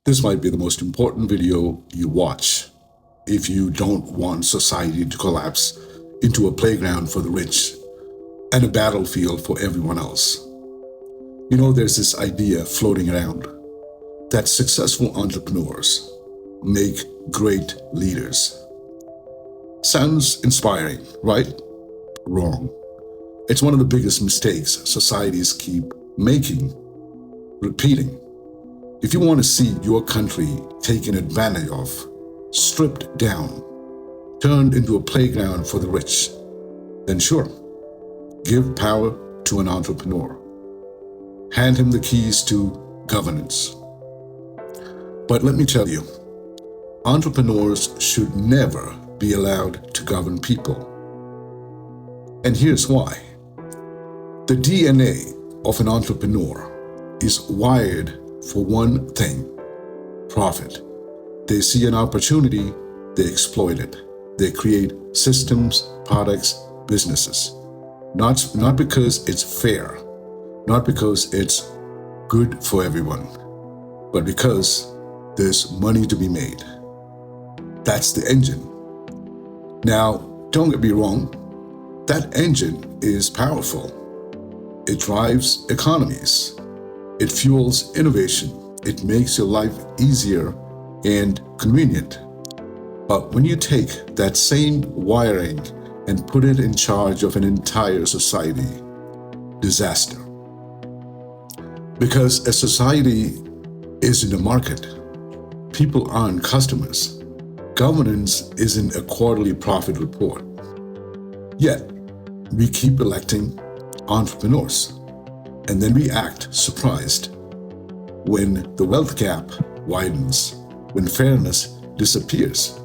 This might be the most important video you watch if you don't want society to collapse into a playground for the rich and a battlefield for everyone else. There's this idea floating around that successful entrepreneurs make great leaders. Sounds inspiring, right? Wrong. It's one of the biggest mistakes societies keep making, repeating. If you want to see your country taken advantage of, stripped down, turned into a playground for the rich, then sure, give power to an entrepreneur. Hand him the keys to governance. But let me tell you, entrepreneurs should never be allowed to govern people. And here's why. The DNA of an entrepreneur is wired for one thing: profit. They see an opportunity, they exploit it. They create systems, products, businesses. Not because it's fair, not because it's good for everyone, but because there's money to be made. That's the engine. Now, don't get me wrong, that engine is powerful. It drives economies. It fuels innovation. It makes your life easier and convenient. But when you take that same wiring and put it in charge of an entire society, disaster. Because a society isn't a market. People aren't customers. Governance isn't a quarterly profit report. Yet, we keep electing entrepreneurs, and then we act surprised when the wealth gap widens, when fairness disappears,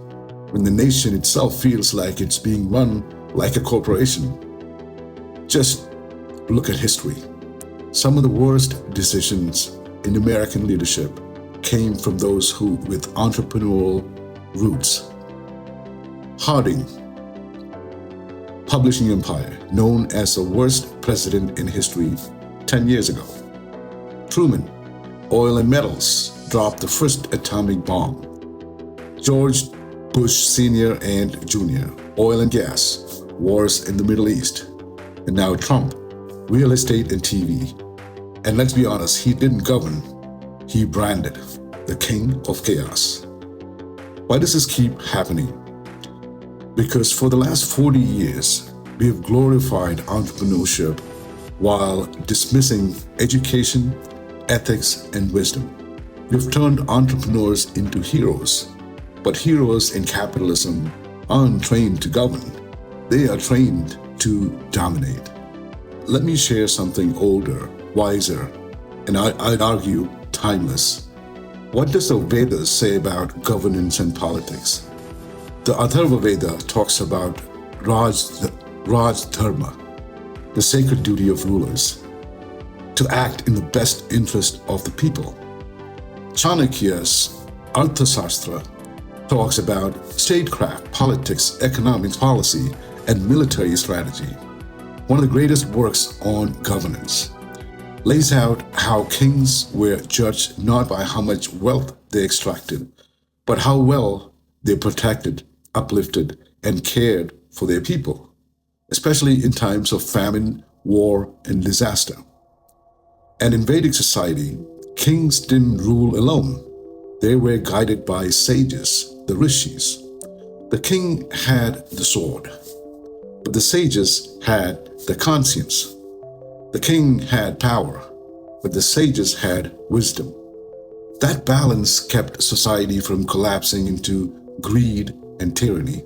when the nation itself feels like it's being run like a corporation. Just look at history. Some of the worst decisions in American leadership came from those who with entrepreneurial roots. Harding, publishing empire, known as the worst president in history 10 years ago. Truman, oil and metals, dropped the first atomic bomb. George Bush Sr. and Jr., oil and gas, wars in the Middle East. And now Trump, real estate and TV. And let's be honest, he didn't govern, he branded the king of chaos. Why does this keep happening? Because for the last 40 years, we have glorified entrepreneurship while dismissing education, ethics, and wisdom. We've turned entrepreneurs into heroes, but heroes in capitalism aren't trained to govern. They are trained to dominate. Let me share something older, wiser, and I'd argue timeless. What does the Vedas say about governance and politics? The Atharva Veda talks about Raj Dharma, the sacred duty of rulers, to act in the best interest of the people. Chanakya's Arthashastra talks about statecraft, politics, economics, policy, and military strategy. One of the greatest works on governance lays out how kings were judged not by how much wealth they extracted, but how well they protected, uplifted, and cared for their people, especially in times of famine, war, and disaster. And in Vedic society, kings didn't rule alone. They were guided by sages, the rishis. The king had the sword, but the sages had the conscience. The king had power, but the sages had wisdom. That balance kept society from collapsing into greed and tyranny.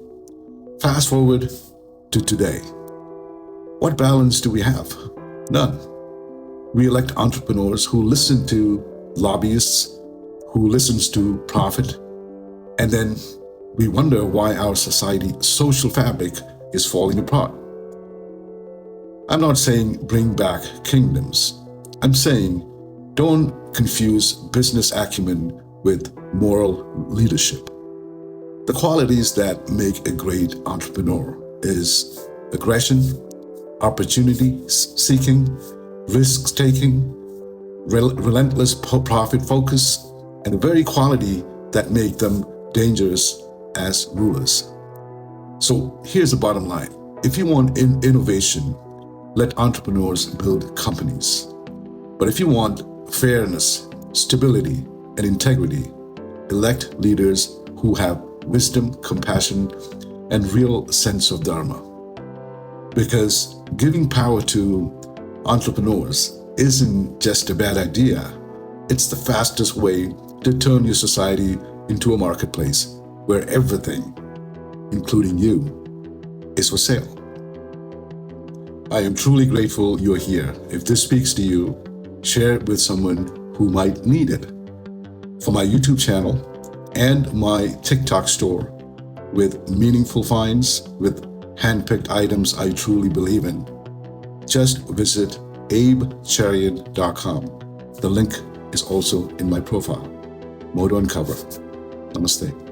Fast forward to today. What balance do we have? None. We elect entrepreneurs who listen to lobbyists, who listens to profit, and then we wonder why our society's social fabric is falling apart. I'm not saying bring back kingdoms. I'm saying don't confuse business acumen with moral leadership. The qualities that make a great entrepreneur is aggression, opportunity seeking, risk taking, relentless profit focus, and the very quality that make them dangerous as rulers. So here's the bottom line. If you want innovation, let entrepreneurs build companies. But if you want fairness, stability, and integrity, elect leaders who have wisdom, compassion, and real sense of dharma. Because giving power to entrepreneurs isn't just a bad idea. It's the fastest way to turn your society into a marketplace where everything, including you, is for sale. I am truly grateful you're here. If this speaks to you, share it with someone who might need it. For my YouTube channel and my TikTok store with meaningful finds, with handpicked items I truly believe in, just visit abechariot.com. The link is also in my profile. More to uncover. Namaste.